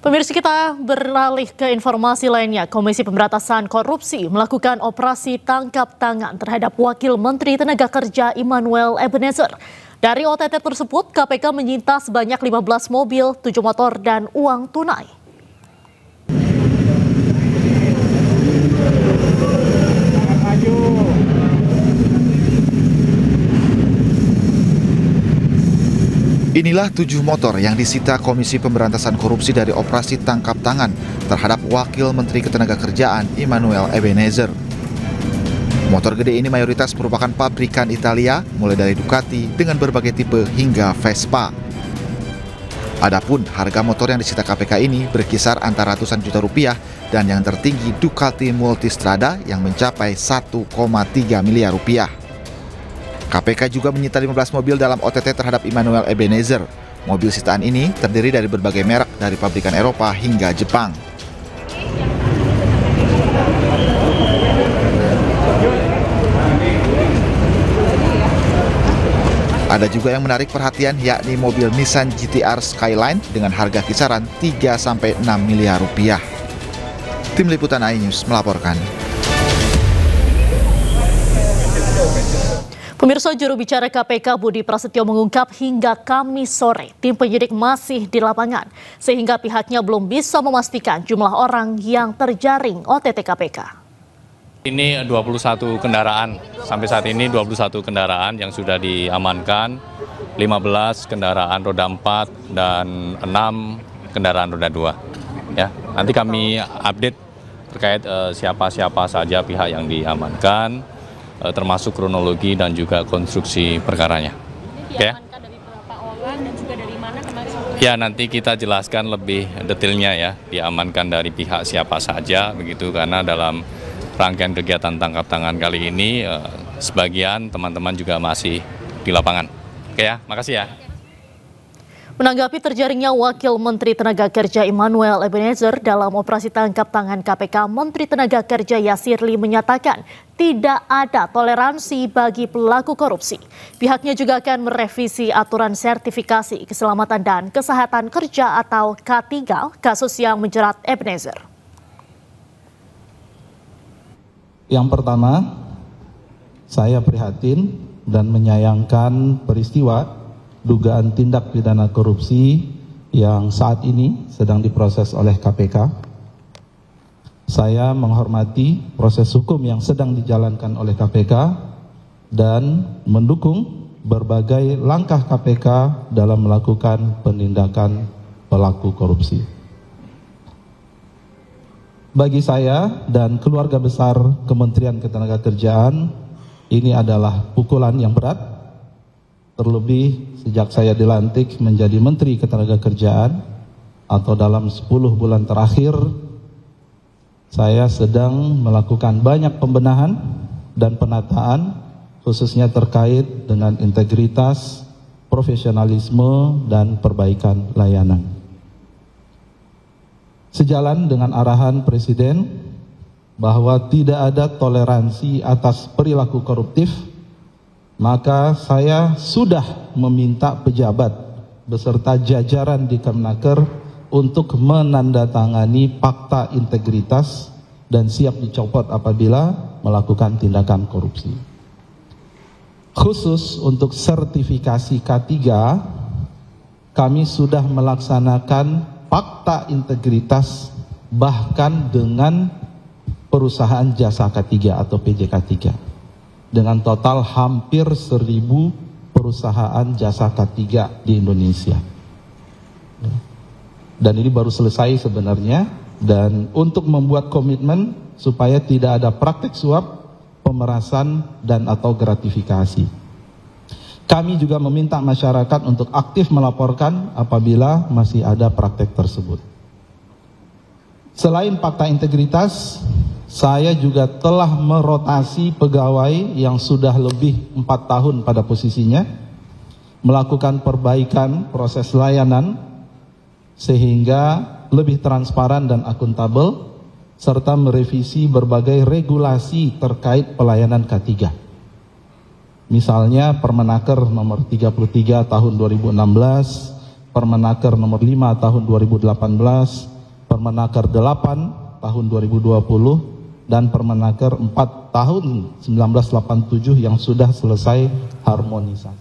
Pemirsa, kita beralih ke informasi lainnya. Komisi Pemberantasan Korupsi melakukan operasi tangkap tangan terhadap Wakil Menteri Tenaga Kerja Immanuel Ebenezer. Dari OTT tersebut, KPK menyita sebanyak 15 mobil, 7 motor, dan uang tunai. Inilah 7 motor yang disita Komisi Pemberantasan Korupsi dari operasi tangkap tangan terhadap Wakil Menteri Ketenagakerjaan Immanuel Ebenezer. Motor gede ini mayoritas merupakan pabrikan Italia, mulai dari Ducati dengan berbagai tipe hingga Vespa. Adapun harga motor yang disita KPK ini berkisar antara ratusan juta rupiah dan yang tertinggi Ducati Multistrada yang mencapai 1,3 miliar rupiah. KPK juga menyita 15 mobil dalam OTT terhadap Immanuel Ebenezer. Mobil sitaan ini terdiri dari berbagai merek dari pabrikan Eropa hingga Jepang. Ada juga yang menarik perhatian, yakni mobil Nissan GT-R Skyline dengan harga kisaran 3-6 miliar rupiah. Tim Liputan iNews melaporkan. Pemirsa, juru bicara KPK Budi Prasetyo mengungkap hingga Kamis sore tim penyidik masih di lapangan sehingga pihaknya belum bisa memastikan jumlah orang yang terjaring OTT KPK. Ini 21 kendaraan, sampai saat ini 21 kendaraan yang sudah diamankan, 15 kendaraan roda 4 dan 6 kendaraan roda 2. Ya, nanti kami update terkait siapa-siapa saja pihak yang diamankan, termasuk kronologi dan juga konstruksi perkaranya. Oke? Dari berapa orang dan juga dari mana kemarin? Ya, nanti kita jelaskan lebih detailnya ya, diamankan dari pihak siapa saja begitu, karena dalam rangkaian kegiatan tangkap tangan kali ini sebagian teman-teman juga masih di lapangan. Oke ya, makasih ya. Menanggapi terjaringnya Wakil Menteri Tenaga Kerja Immanuel Ebenezer dalam operasi tangkap tangan KPK, Menteri Tenaga Kerja Yasirli menyatakan tidak ada toleransi bagi pelaku korupsi. Pihaknya juga akan merevisi aturan sertifikasi keselamatan dan kesehatan kerja atau K3 kasus yang menjerat Ebenezer. Yang pertama, saya prihatin dan menyayangkan peristiwa dugaan tindak pidana korupsi yang saat ini sedang diproses oleh KPK. Saya menghormati proses hukum yang sedang dijalankan oleh KPK dan mendukung berbagai langkah KPK dalam melakukan penindakan pelaku korupsi. Bagi saya dan keluarga besar Kementerian Ketenagakerjaan, ini adalah pukulan yang berat, terlebih sejak saya dilantik menjadi Menteri Ketenagakerjaan atau dalam 10 bulan terakhir, saya sedang melakukan banyak pembenahan dan penataan, khususnya terkait dengan integritas, profesionalisme, dan perbaikan layanan. Sejalan dengan arahan Presiden bahwa tidak ada toleransi atas perilaku koruptif, maka saya sudah meminta pejabat beserta jajaran di Kemnaker untuk menandatangani fakta integritas dan siap dicopot apabila melakukan tindakan korupsi. Khusus untuk sertifikasi K3, kami sudah melaksanakan fakta integritas bahkan dengan perusahaan jasa K3 atau PJK3. Dengan total hampir 1.000 perusahaan jasa K3 di Indonesia. Dan ini baru selesai sebenarnya, dan untuk membuat komitmen supaya tidak ada praktik suap, pemerasan, dan atau gratifikasi. Kami juga meminta masyarakat untuk aktif melaporkan apabila masih ada praktek tersebut. Selain fakta integritas, saya juga telah merotasi pegawai yang sudah lebih 4 tahun pada posisinya, melakukan perbaikan proses layanan sehingga lebih transparan dan akuntabel, serta merevisi berbagai regulasi terkait pelayanan K3. Misalnya Permenaker nomor 33 tahun 2016, Permenaker nomor 5 tahun 2018, Permenaker 8 tahun 2020 dan Permenaker 4 tahun 1987 yang sudah selesai harmonisasi.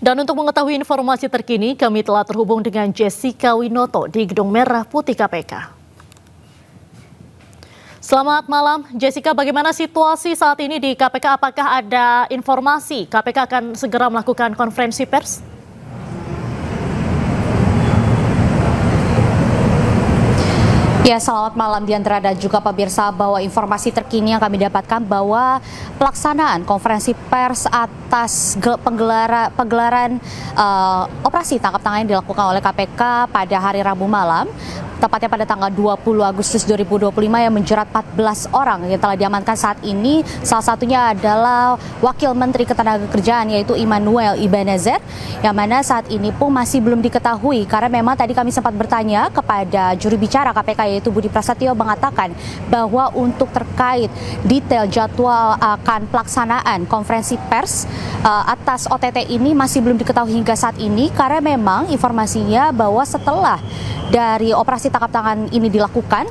Dan untuk mengetahui informasi terkini, kami telah terhubung dengan Jessica Winoto di Gedung Merah Putih KPK. Selamat malam, Jessica. Bagaimana situasi saat ini di KPK? Apakah ada informasi KPK akan segera melakukan konferensi pers? Ya, selamat malam Diandra dan juga pemirsa, bahwa informasi terkini yang kami dapatkan bahwa pelaksanaan konferensi pers atas penggelaran operasi tangkap tangan yang dilakukan oleh KPK pada hari Rabu malam, tepatnya pada tanggal 20 Agustus 2025 yang menjerat 14 orang yang telah diamankan saat ini. Salah satunya adalah Wakil Menteri Ketenagakerjaan yaitu Immanuel Ebenezer, yang mana saat ini pun masih belum diketahui karena memang tadi kami sempat bertanya kepada juru bicara KPK yaitu Budi Prasetyo, mengatakan bahwa untuk terkait detail jadwal akan pelaksanaan konferensi pers atas OTT ini masih belum diketahui hingga saat ini, karena memang informasinya bahwa setelah dari operasi tangkap tangan ini dilakukan,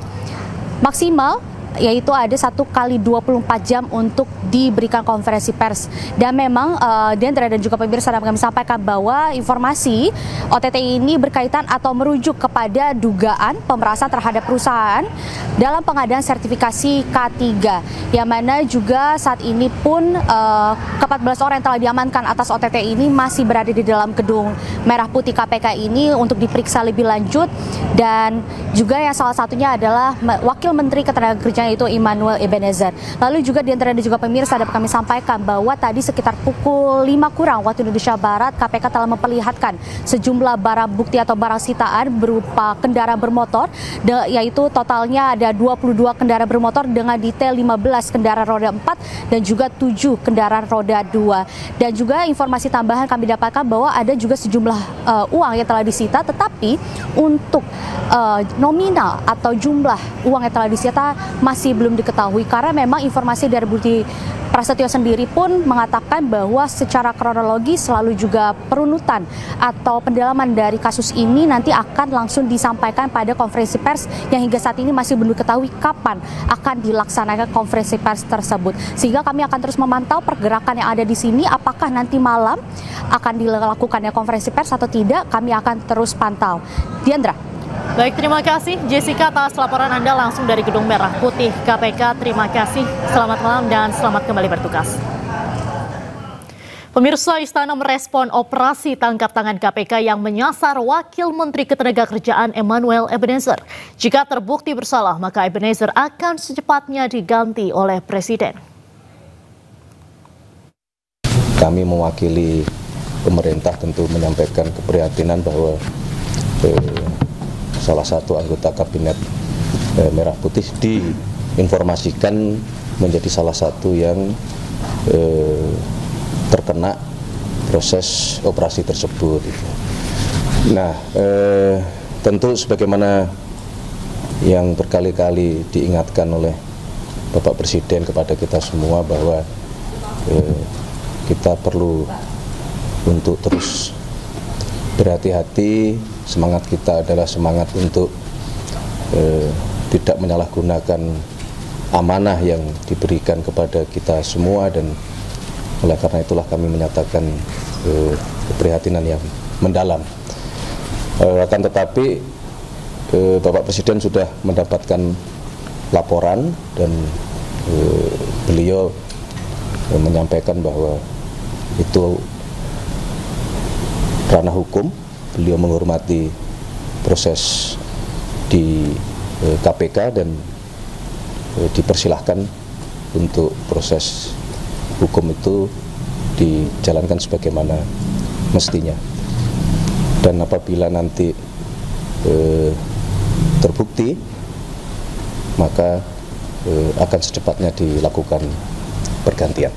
maksimal yaitu ada 1 kali 24 jam untuk diberikan konferensi pers. Dan memang Diandra dan juga pemirsa dapat kami sampaikan bahwa informasi OTT ini berkaitan atau merujuk kepada dugaan pemerasan terhadap perusahaan dalam pengadaan sertifikasi K3, yang mana juga saat ini pun ke-14 orang yang telah diamankan atas OTT ini masih berada di dalam Gedung Merah Putih KPK ini untuk diperiksa lebih lanjut. Dan juga yang salah satunya adalah Wakil Menteri Ketenagakerjaan yaitu Immanuel Ebenezer. Lalu juga Diandra dan juga pemirsa dapat kami sampaikan bahwa tadi sekitar pukul 5 kurang waktu Indonesia Barat, KPK telah memperlihatkan sejumlah barang bukti atau barang sitaan berupa kendaraan bermotor, yaitu totalnya ada 22 kendaraan bermotor dengan detail 15 kendaraan roda 4 dan juga 7 kendaraan roda 2. Dan juga informasi tambahan kami dapatkan bahwa ada juga sejumlah uang yang telah disita, tetapi untuk nominal atau jumlah uang yang telah disita masih belum diketahui, karena memang informasi dari Budi Prasetyo sendiri pun mengatakan bahwa secara kronologi selalu juga perunutan atau pendalaman dari kasus ini nanti akan langsung disampaikan pada konferensi pers yang hingga saat ini masih belum diketahui kapan akan dilaksanakan konferensi pers tersebut. Sehingga kami akan terus memantau pergerakan yang ada di sini, apakah nanti malam akan dilakukannya konferensi pers atau tidak, kami akan terus pantau. Diandra. Baik, terima kasih Jessica atas laporan Anda langsung dari Gedung Merah Putih KPK. Terima kasih, selamat malam dan selamat kembali bertugas. Pemirsa, Istana merespon operasi tangkap tangan KPK yang menyasar Wakil Menteri Ketenagakerjaan Immanuel Ebenezer. Jika terbukti bersalah, maka Ebenezer akan secepatnya diganti oleh Presiden. Kami mewakili pemerintah tentu menyampaikan keprihatinan bahwa salah satu anggota Kabinet Merah Putih diinformasikan menjadi salah satu yang terkena proses operasi tersebut. Nah, tentu sebagaimana yang berkali-kali diingatkan oleh Bapak Presiden kepada kita semua bahwa kita perlu untuk terus berhati-hati. Semangat kita adalah semangat untuk tidak menyalahgunakan amanah yang diberikan kepada kita semua, dan oleh karena itulah kami menyatakan keprihatinan yang mendalam. Akan tetapi Bapak Presiden sudah mendapatkan laporan dan beliau menyampaikan bahwa itu ranah hukum. Beliau menghormati proses di KPK dan dipersilahkan untuk proses hukum itu dijalankan sebagaimana mestinya. Dan apabila nanti terbukti, maka akan secepatnya dilakukan pergantian.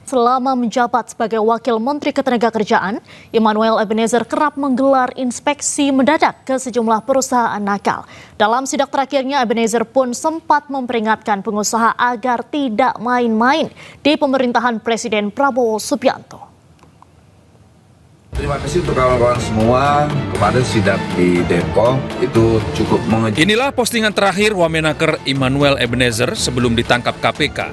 Selama menjabat sebagai Wakil Menteri Ketenagakerjaan, Immanuel Ebenezer kerap menggelar inspeksi mendadak ke sejumlah perusahaan nakal. Dalam sidak terakhirnya, Ebenezer pun sempat memperingatkan pengusaha agar tidak main-main di pemerintahan Presiden Prabowo Subianto. Terima kasih untuk kawan-kawan semua. Kemarin sidak di Depok itu cukup mengejutkan. Inilah postingan terakhir Wamenaker Immanuel Ebenezer sebelum ditangkap KPK.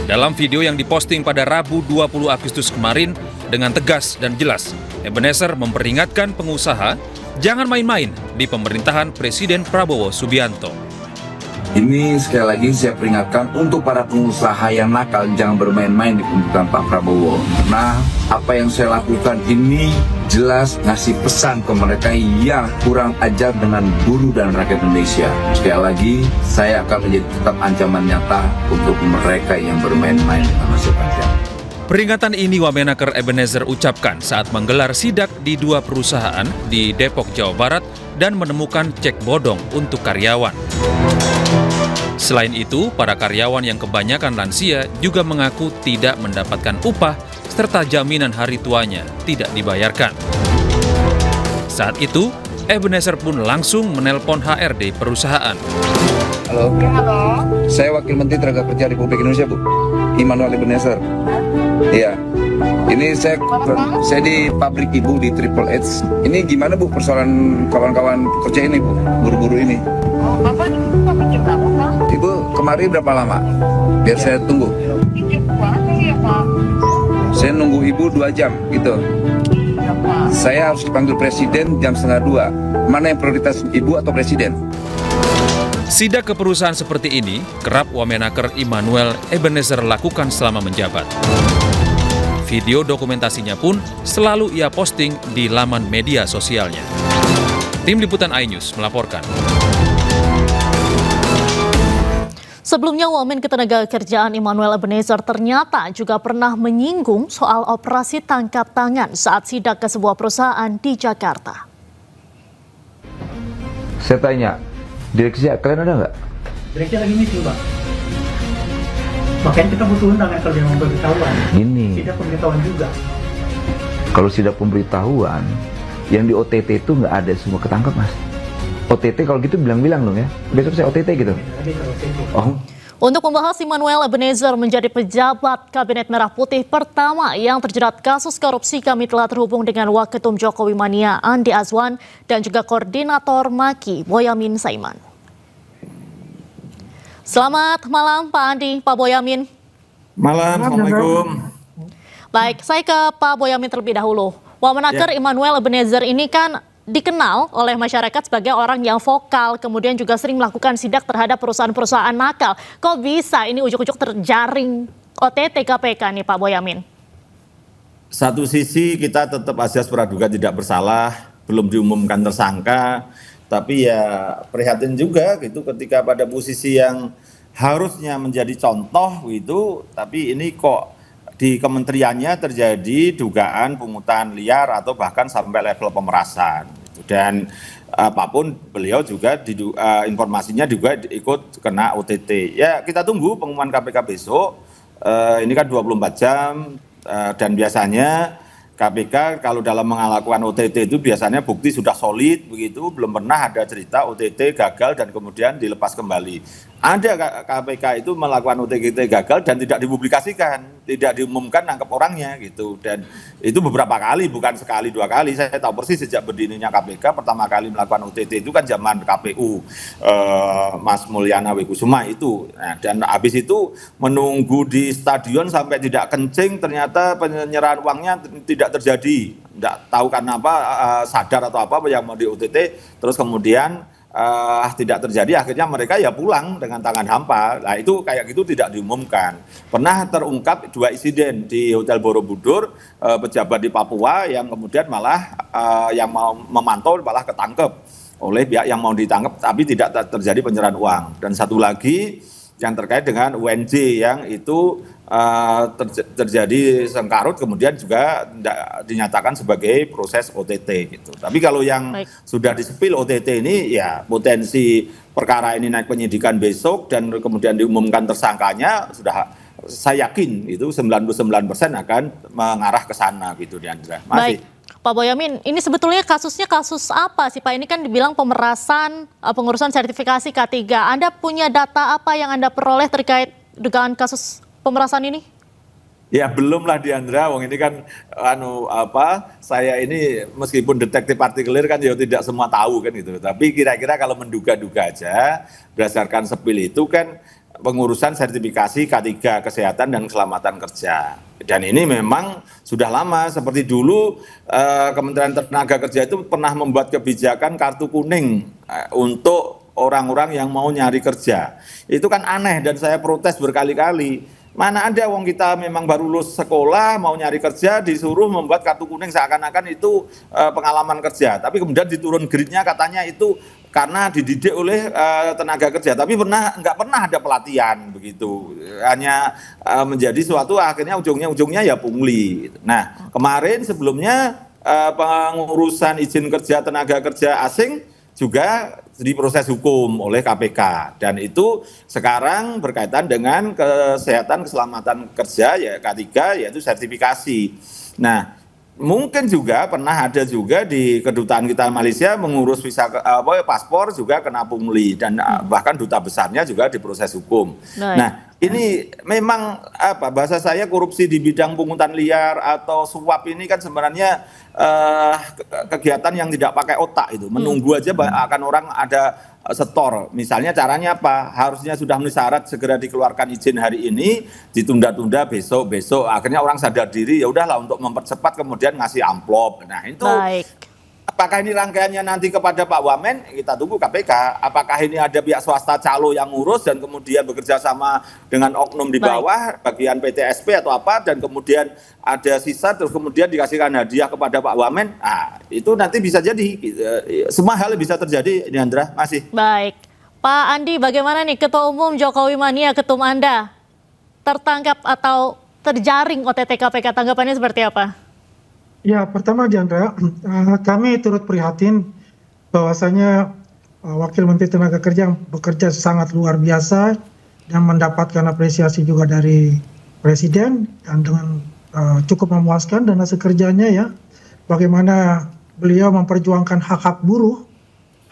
Dalam video yang diposting pada Rabu 20 Agustus kemarin, dengan tegas dan jelas, Ebenezer memperingatkan pengusaha jangan main-main di pemerintahan Presiden Prabowo Subianto. Ini sekali lagi saya peringatkan untuk para pengusaha yang nakal, jangan bermain-main di pemerintahan Pak Prabowo. Nah, apa yang saya lakukan ini jelas ngasih pesan ke mereka yang kurang ajar dengan buruh dan rakyat Indonesia. Sekali lagi, saya akan menjadi tetap ancaman nyata untuk mereka yang bermain-main dengan nasib rakyat. Peringatan ini Wamenaker Ebenezer ucapkan saat menggelar sidak di 2 perusahaan di Depok, Jawa Barat dan menemukan cek bodong untuk karyawan. Selain itu, para karyawan yang kebanyakan lansia juga mengaku tidak mendapatkan upah serta jaminan hari tuanya tidak dibayarkan. Saat itu, Ebenezer pun langsung menelpon HRD perusahaan. Halo. Halo. Saya Wakil Menteri Tenaga Kerja Republik Indonesia, Bu. Immanuel Ebenezer. Iya. Ini saya di pabrik Ibu di Triple H. Ini gimana, Bu, persoalan kawan-kawan pekerja ini, Bu? Buru-buru ini. Bapak kerja berapa, Pak? Ibu kemarin berapa lama? Biar saya tunggu. Ya, Pak. Saya nunggu Ibu 2 jam, gitu. Ya, Pak. Saya harus dipanggil Presiden jam 1:30. Mana yang prioritas Ibu atau Presiden? Sidak ke perusahaan seperti ini kerap Wamenaker Immanuel Ebenezer lakukan selama menjabat. Video dokumentasinya pun selalu ia posting di laman media sosialnya. Tim Liputan iNews melaporkan. Sebelumnya, Wamen Ketenagakerjaan Immanuel Ebenezer ternyata juga pernah menyinggung soal operasi tangkap tangan saat sidak ke sebuah perusahaan di Jakarta. Saya tanya, direksi kalian ada nggak? Direksi lagi meeting, Pak. Makanya kita butuh undangan kalau dia mau pemberitahuan. Ini. Sidak pemberitahuan juga. Kalau sidak pemberitahuan, yang di OTT itu nggak ada semua ketangkap, Mas. OTT kalau gitu bilang-bilang dong ya. Besok saya OTT gitu. Oh. Untuk membahas, Immanuel Ebenezer menjadi pejabat Kabinet Merah Putih pertama yang terjerat kasus korupsi. Kami telah terhubung dengan Waketum Jokowi Mania Andi Azwan dan juga Koordinator Maki Boyamin Saiman. Selamat malam Pak Andi, Pak Boyamin. Malam, Assalamualaikum. Baik, saya ke Pak Boyamin terlebih dahulu. Wamenaker Immanuel Ebenezer ini kan dikenal oleh masyarakat sebagai orang yang vokal, kemudian juga sering melakukan sidak terhadap perusahaan-perusahaan nakal. Kok bisa ini ujuk-ujuk terjaring OTT KPK nih Pak Boyamin? Satu sisi kita tetap asas praduga tidak bersalah, belum diumumkan tersangka, tapi ya prihatin juga gitu ketika pada posisi yang harusnya menjadi contoh gitu, tapi ini kok di kementeriannya terjadi dugaan pungutan liar atau bahkan sampai level pemerasan. Dan apapun beliau juga informasinya juga ikut kena OTT. Ya kita tunggu pengumuman KPK besok. Ini kan 24 jam dan biasanya KPK kalau dalam melakukan OTT itu biasanya bukti sudah solid begitu, belum pernah ada cerita OTT gagal dan kemudian dilepas kembali. Ada KPK itu melakukan OTT gagal dan tidak dipublikasikan, tidak diumumkan nangkep orangnya gitu. Dan itu beberapa kali, bukan sekali 2 kali. Saya tahu persis sejak berdirinya KPK pertama kali melakukan OTT itu kan zaman KPU Mas Mulyana Wekusuma itu. Nah, dan habis itu menunggu di stadion sampai tidak kencing, ternyata penyerahan uangnya tidak terjadi. Tidak tahu karena apa, sadar atau apa yang mau di OTT, terus kemudian tidak terjadi, akhirnya mereka ya pulang dengan tangan hampa. Nah itu kayak gitu tidak diumumkan. Pernah terungkap 2 insiden di Hotel Borobudur, pejabat di Papua yang kemudian malah yang mau memantau malah ketangkep oleh pihak yang mau ditangkap, tapi tidak terjadi penyerahan uang. Dan satu lagi yang terkait dengan UNJ yang itu terjadi sengkarut kemudian juga dinyatakan sebagai proses OTT gitu. Tapi kalau yang sudah disepil OTT ini ya potensi perkara ini naik penyidikan besok dan kemudian diumumkan tersangkanya sudah saya yakin itu 99% akan mengarah ke sana gitu Diandra. Baik. Pak Boyamin, ini sebetulnya kasusnya kasus apa sih Pak? Ini kan dibilang pemerasan, pengurusan sertifikasi K3. Anda punya data apa yang Anda peroleh terkait dengan kasus pemerasan ini? Ya belum lah Diandra, wong ini kan saya ini meskipun detektif partikelir kan ya tidak semua tahu kan gitu. Tapi kira-kira kalau menduga-duga aja berdasarkan sepil itu kan pengurusan sertifikasi K3 kesehatan dan keselamatan kerja. Dan ini memang sudah lama, seperti dulu Kementerian Tenaga Kerja itu pernah membuat kebijakan kartu kuning untuk orang-orang yang mau nyari kerja. Itu kan aneh dan saya protes berkali-kali. Mana ada wong kita memang baru lulus sekolah mau nyari kerja disuruh membuat kartu kuning seakan-akan itu pengalaman kerja. Tapi kemudian diturun gridnya katanya itu karena dididik oleh tenaga kerja. Tapi nggak pernah ada pelatihan begitu. Hanya menjadi suatu akhirnya ujungnya ya pungli. Nah kemarin sebelumnya pengurusan izin kerja tenaga kerja asing juga diproses hukum oleh KPK dan itu sekarang berkaitan dengan kesehatan keselamatan kerja ya K3 yaitu sertifikasi. Nah, mungkin juga pernah ada juga di kedutaan kita Malaysia mengurus visa paspor juga kena pungli dan bahkan duta besarnya juga diproses hukum. Nah, ini memang bahasa saya korupsi di bidang pungutan liar atau suap ini kan sebenarnya kegiatan yang tidak pakai otak itu. Menunggu aja akan orang ada setor. Misalnya caranya apa? Harusnya sudah memenuhi syarat segera dikeluarkan izin hari ini, ditunda-tunda besok. Akhirnya orang sadar diri ya udahlah untuk mempercepat kemudian ngasih amplop. Nah, itu apakah ini rangkaiannya nanti kepada Pak Wamen? Kita tunggu KPK. Apakah ini ada pihak swasta calo yang ngurus dan kemudian bekerja sama dengan oknum di bawah, bagian PTSP atau apa, dan kemudian ada sisa terus kemudian dikasihkan hadiah kepada Pak Wamen? Nah, itu nanti bisa jadi. Semua hal bisa terjadi, Diandra. Masih. Baik. Pak Andi, bagaimana nih Ketua Umum Jokowi Mania, ketum Anda, tertangkap atau terjaring OTT KPK? Tanggapannya seperti apa? Ya, pertama Diandra, kami turut prihatin bahwasanya Wakil Menteri Tenaga Kerja yang bekerja sangat luar biasa dan mendapatkan apresiasi juga dari Presiden dan dengan cukup memuaskan dan hasil kerjanya ya. Bagaimana beliau memperjuangkan hak-hak buruh,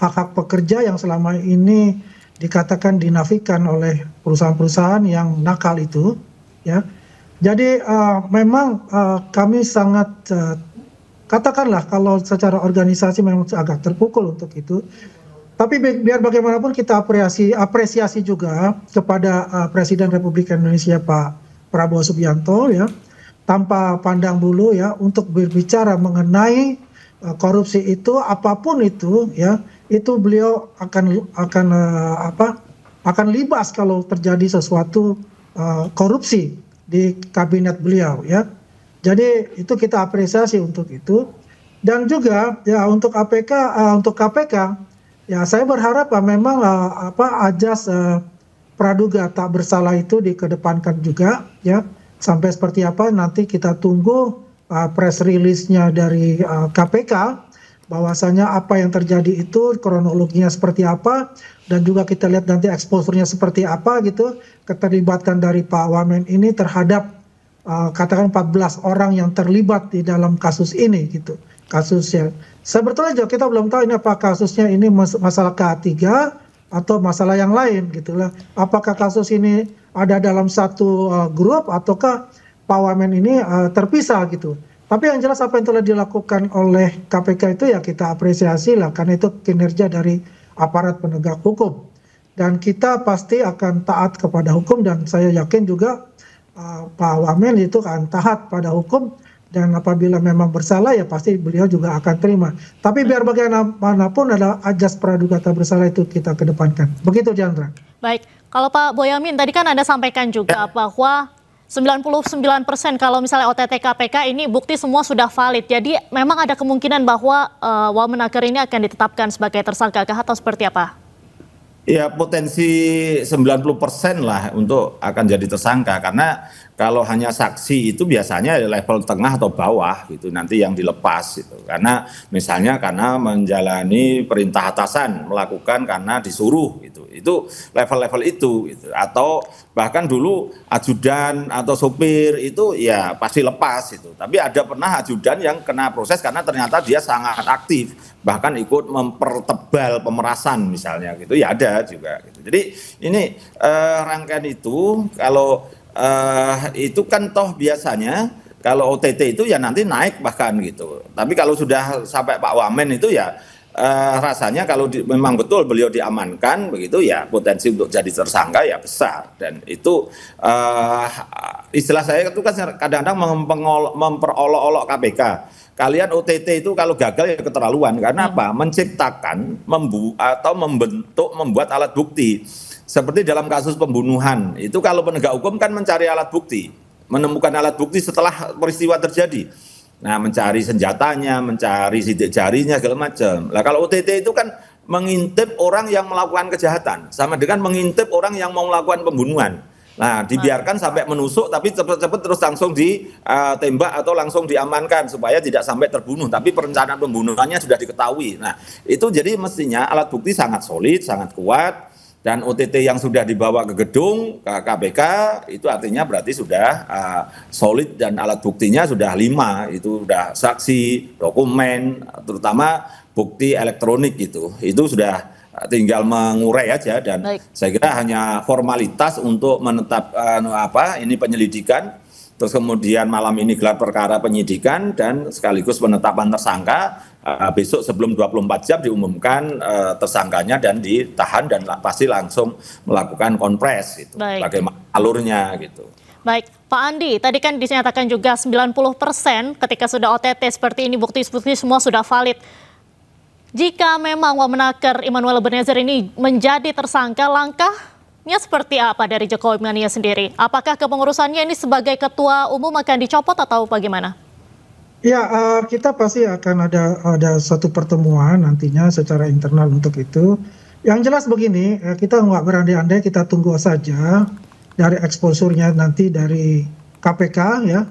hak-hak pekerja yang selama ini dikatakan dinafikan oleh perusahaan-perusahaan yang nakal itu ya. Jadi memang kami sangat katakanlah kalau secara organisasi memang agak terpukul untuk itu. Tapi biar bagaimanapun kita apresiasi juga kepada Presiden Republik Indonesia Pak Prabowo Subianto ya, tanpa pandang bulu ya, untuk berbicara mengenai korupsi itu apapun itu ya, itu beliau akan libas kalau terjadi sesuatu korupsi di kabinet beliau ya. Jadi itu kita apresiasi untuk itu. Dan juga ya untuk KPK ya saya berharap memang ajas praduga tak bersalah itu dikedepankan juga ya. Sampai seperti apa nanti kita tunggu press release-nya dari KPK bahwasanya apa yang terjadi itu kronologinya seperti apa dan juga kita lihat nanti exposure-nya seperti apa gitu, keterlibatan dari Pak Wamen ini terhadap katakan 14 orang yang terlibat di dalam kasus ini gitu. Kasusnya sebetulnya juga kita belum tahu ini apa kasusnya ini masalah K3 atau masalah yang lain gitulah. Apakah kasus ini ada dalam satu grup ataukah Pak Wamen ini terpisah gitu. Tapi yang jelas apa yang telah dilakukan oleh KPK itu ya kita apresiasi lah, karena itu kinerja dari aparat penegak hukum. Dan kita pasti akan taat kepada hukum dan saya yakin juga Pak Wamen itu akan taat pada hukum dan apabila memang bersalah ya pasti beliau juga akan terima. Tapi biar bagaimanapun ada ajas praduga tak bersalah itu kita kedepankan. Begitu Diandra. Baik, kalau Pak Boyamin tadi kan Anda sampaikan juga bahwa 99% kalau misalnya OTT KPK ini bukti semua sudah valid. Jadi memang ada kemungkinan bahwa Wamenaker ini akan ditetapkan sebagai tersangka atau seperti apa? Ya potensi 90% lah untuk akan jadi tersangka, karena kalau hanya saksi itu biasanya level tengah atau bawah gitu nanti yang dilepas gitu. Karena misalnya karena menjalani perintah atasan, melakukan karena disuruh gitu. Itu level-level itu gitu. Atau bahkan dulu ajudan atau sopir itu ya pasti lepas itu. Tapi ada pernah ajudan yang kena proses karena ternyata dia sangat aktif, bahkan ikut mempertebal pemerasan misalnya gitu. Ya ada juga gitu. Jadi ini rangkaian itu kalau itu kan toh biasanya kalau OTT itu ya nanti naik bahkan gitu. Tapi kalau sudah sampai Pak Wamen itu ya rasanya kalau memang betul beliau diamankan begitu ya potensi untuk jadi tersangka ya besar. Dan itu istilah saya itu kan kadang-kadang memperolok-olok KPK. Kalian OTT itu kalau gagal ya keterlaluan. Karena apa? Menciptakan, membuat alat bukti. Seperti dalam kasus pembunuhan, itu kalau penegak hukum kan mencari alat bukti, menemukan alat bukti setelah peristiwa terjadi. Nah, mencari senjatanya, mencari sidik jarinya, segala macam. Nah, kalau OTT itu kan mengintip orang yang melakukan kejahatan, sama dengan mengintip orang yang mau melakukan pembunuhan. Nah, dibiarkan sampai menusuk, tapi cepat-cepat terus langsung ditembak atau langsung diamankan supaya tidak sampai terbunuh. Tapi perencanaan pembunuhannya sudah diketahui. Nah, itu jadi mestinya alat bukti sangat solid, sangat kuat. Dan OTT yang sudah dibawa ke gedung ke KPK itu artinya berarti sudah solid dan alat buktinya sudah 5, itu sudah saksi, dokumen, terutama bukti elektronik gitu. Itu sudah tinggal mengurai aja dan saya kira hanya formalitas untuk menetapkan ini penyelidikan. Terus kemudian malam ini gelar perkara penyidikan dan sekaligus penetapan tersangka. Besok sebelum 24 jam diumumkan tersangkanya dan ditahan dan pasti langsung melakukan konpres gitu. Bagaimana alurnya gitu. Baik, Pak Andi, tadi kan dinyatakan juga 90% ketika sudah OTT seperti ini bukti-bukti semua sudah valid. Jika memang Wamenaker Immanuel Ebenezer ini menjadi tersangka, langkahnya seperti apa dari Jokowi Mania sendiri? Apakah kepengurusannya ini sebagai ketua umum akan dicopot atau bagaimana? Ya, kita pasti akan ada satu pertemuan nantinya secara internal untuk itu. Yang jelas begini, kita nggak berandai-andai, kita tunggu saja dari eksposurnya nanti dari KPK ya,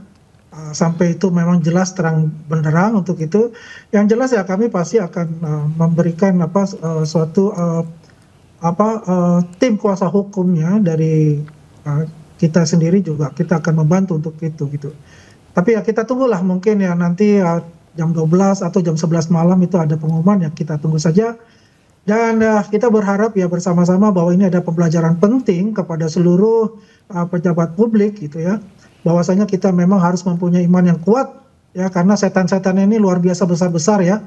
sampai itu memang jelas terang benderang untuk itu. Yang jelas ya kami pasti akan memberikan suatu tim kuasa hukumnya dari kita sendiri juga kita akan membantu untuk itu gitu. Tapi ya kita tunggulah mungkin ya nanti jam 12 atau jam 11 malam itu ada pengumuman ya kita tunggu saja. Dan kita berharap ya bersama-sama bahwa ini ada pembelajaran penting kepada seluruh pejabat publik gitu ya. Bahwasanya kita memang harus mempunyai iman yang kuat ya karena setan-setan ini luar biasa besar-besar ya.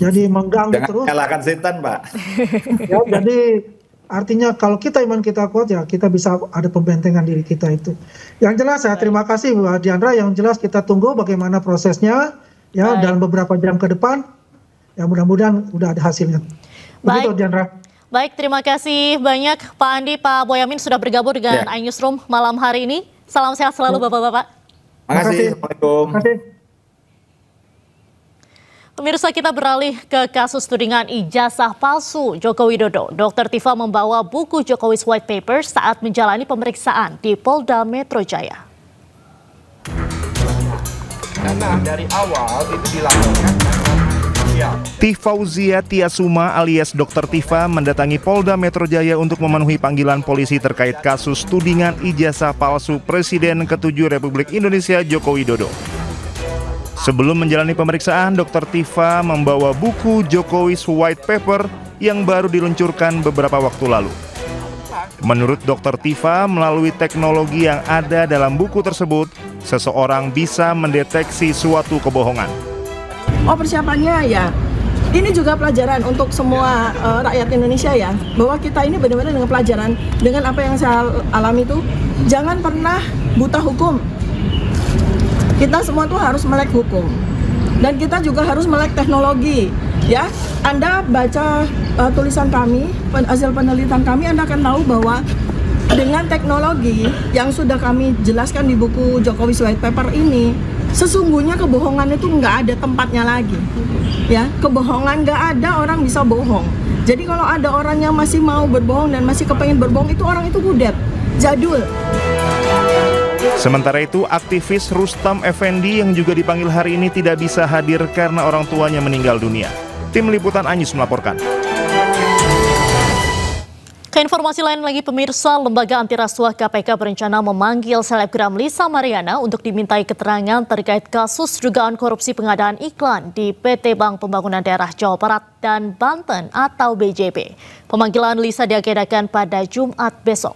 Jadi mengganggu terus. Jangan kalahkan setan, Pak. Ya, jadi artinya kalau kita iman kita kuat ya kita bisa ada pembentengan diri kita itu. Yang jelas ya terima kasih Bu Diandra, yang jelas kita tunggu bagaimana prosesnya ya dalam beberapa jam ke depan. Ya mudah-mudahan udah ada hasilnya. Begitu Diandra. Baik, terima kasih banyak Pak Andi, Pak Boyamin sudah bergabung dengan iNewsroom malam hari ini. Salam sehat selalu Bapak-bapak. Terima kasih. Assalamualaikum. Terima kasih. Pemirsa, kita beralih ke kasus tudingan ijazah palsu Joko Widodo. Dr. Tifa membawa buku Jokowi's White Paper saat menjalani pemeriksaan di Polda Metro Jaya. Karena dari awal itu dilaporkan. Tifauzia Tiasuma alias Dr. Tifa mendatangi Polda Metro Jaya untuk memenuhi panggilan polisi terkait kasus tudingan ijazah palsu Presiden ke-7 Republik Indonesia Joko Widodo. Sebelum menjalani pemeriksaan, Dr. Tifa membawa buku Jokowi's White Paper yang baru diluncurkan beberapa waktu lalu. Menurut Dr. Tifa, melalui teknologi yang ada dalam buku tersebut, seseorang bisa mendeteksi suatu kebohongan. Oh, persiapannya ya, ini juga pelajaran untuk semua rakyat Indonesia ya, bahwa kita ini benar-benar dengan pelajaran, dengan apa yang saya alami itu, jangan pernah buta hukum. Kita semua tuh harus melek hukum, dan kita juga harus melek teknologi ya. Anda baca tulisan kami, hasil penelitian kami, Anda akan tahu bahwa dengan teknologi yang sudah kami jelaskan di buku Jokowi's White Paper ini, sesungguhnya kebohongan itu nggak ada tempatnya lagi ya. Kebohongan nggak ada, orang bisa bohong. Jadi kalau ada orang yang masih mau berbohong dan masih kepengen berbohong, itu orang itu kudet, jadul. Sementara itu, aktivis Rustam Effendi yang juga dipanggil hari ini tidak bisa hadir karena orang tuanya meninggal dunia. Tim Liputan iNews melaporkan. Ke informasi lain lagi pemirsa, Lembaga Antirasuah KPK berencana memanggil selebgram Lisa Mariana untuk dimintai keterangan terkait kasus dugaan korupsi pengadaan iklan di PT Bank Pembangunan Daerah Jawa Barat dan Banten atau BJB. Pemanggilan Lisa diagendakan pada Jumat besok.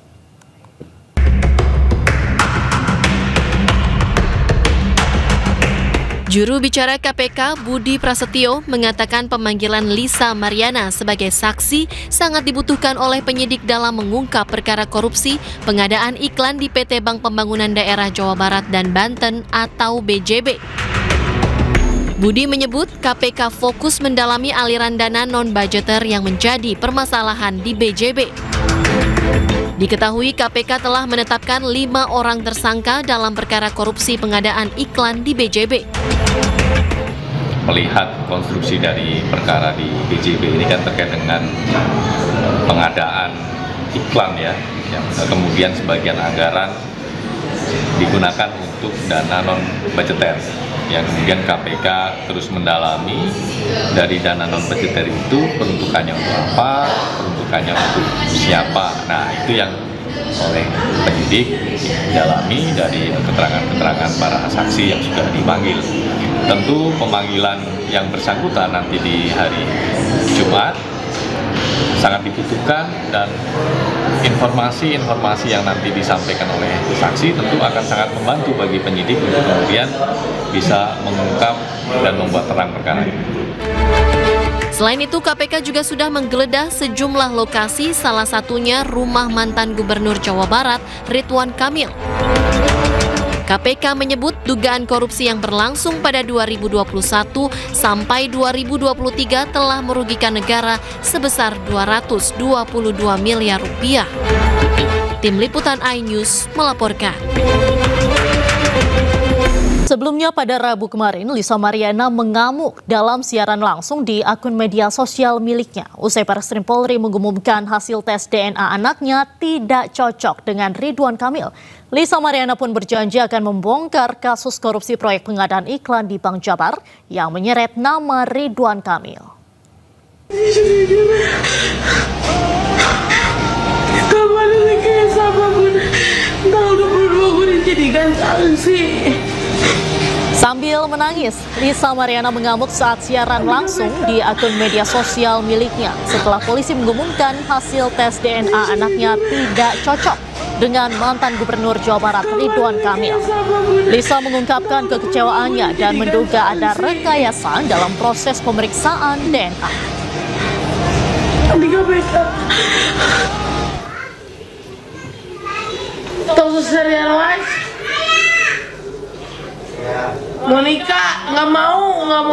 Juru bicara KPK Budi Prasetyo mengatakan pemanggilan Lisa Mariana sebagai saksi sangat dibutuhkan oleh penyidik dalam mengungkap perkara korupsi pengadaan iklan di PT Bank Pembangunan Daerah Jawa Barat dan Banten atau BJB. Budi menyebut KPK fokus mendalami aliran dana non-budgeter yang menjadi permasalahan di BJB. Diketahui KPK telah menetapkan 5 orang tersangka dalam perkara korupsi pengadaan iklan di BJB. Melihat konstruksi dari perkara di BJB ini kan terkait dengan pengadaan iklan ya, yang kemudian sebagian anggaran digunakan untuk dana non-budgeter. Yang kemudian KPK terus mendalami dari dana non-budgeter itu peruntukannya untuk apa, peruntukannya untuk siapa. Nah, itu yang oleh penyidik didalami dari keterangan-keterangan para saksi yang sudah dipanggil. Tentu pemanggilan yang bersangkutan nanti di hari Jumat sangat dibutuhkan, dan informasi-informasi yang nanti disampaikan oleh saksi tentu akan sangat membantu bagi penyidik untuk kemudian bisa mengungkap dan membuat terang perkara ini. Selain itu, KPK juga sudah menggeledah sejumlah lokasi, salah satunya rumah mantan Gubernur Jawa Barat, Ridwan Kamil. KPK menyebut dugaan korupsi yang berlangsung pada 2021 sampai 2023 telah merugikan negara sebesar 222 miliar rupiah. Tim Liputan iNews melaporkan. Sebelumnya pada Rabu kemarin, Lisa Mariana mengamuk dalam siaran langsung di akun media sosial miliknya. Usai Barreskrim Polri mengumumkan hasil tes DNA anaknya tidak cocok dengan Ridwan Kamil. Lisa Mariana pun berjanji akan membongkar kasus korupsi proyek pengadaan iklan di Bank Jabar yang menyeret nama Ridwan Kamil. Sambil menangis, Lisa Mariana mengamuk saat siaran langsung di akun media sosial miliknya setelah polisi mengumumkan hasil tes DNA anaknya tidak cocok dengan mantan Gubernur Jawa Barat Ridwan Kamil. Lisa mengungkapkan kekecewaannya dan menduga ada rekayasa dalam proses pemeriksaan DNA.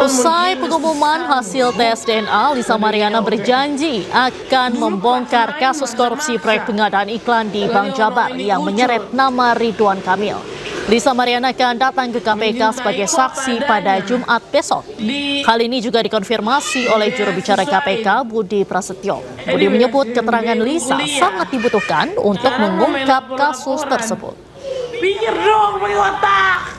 Usai pengumuman hasil tes DNA, Lisa Mariana berjanji akan membongkar kasus korupsi proyek pengadaan iklan di Bank Jabar yang menyeret nama Ridwan Kamil. Lisa Mariana akan datang ke KPK sebagai saksi pada Jumat besok. Hal ini juga dikonfirmasi oleh juru bicara KPK Budi Prasetyo. Budi menyebut keterangan Lisa sangat dibutuhkan untuk mengungkap kasus tersebut. Pikir dong, pakai otak.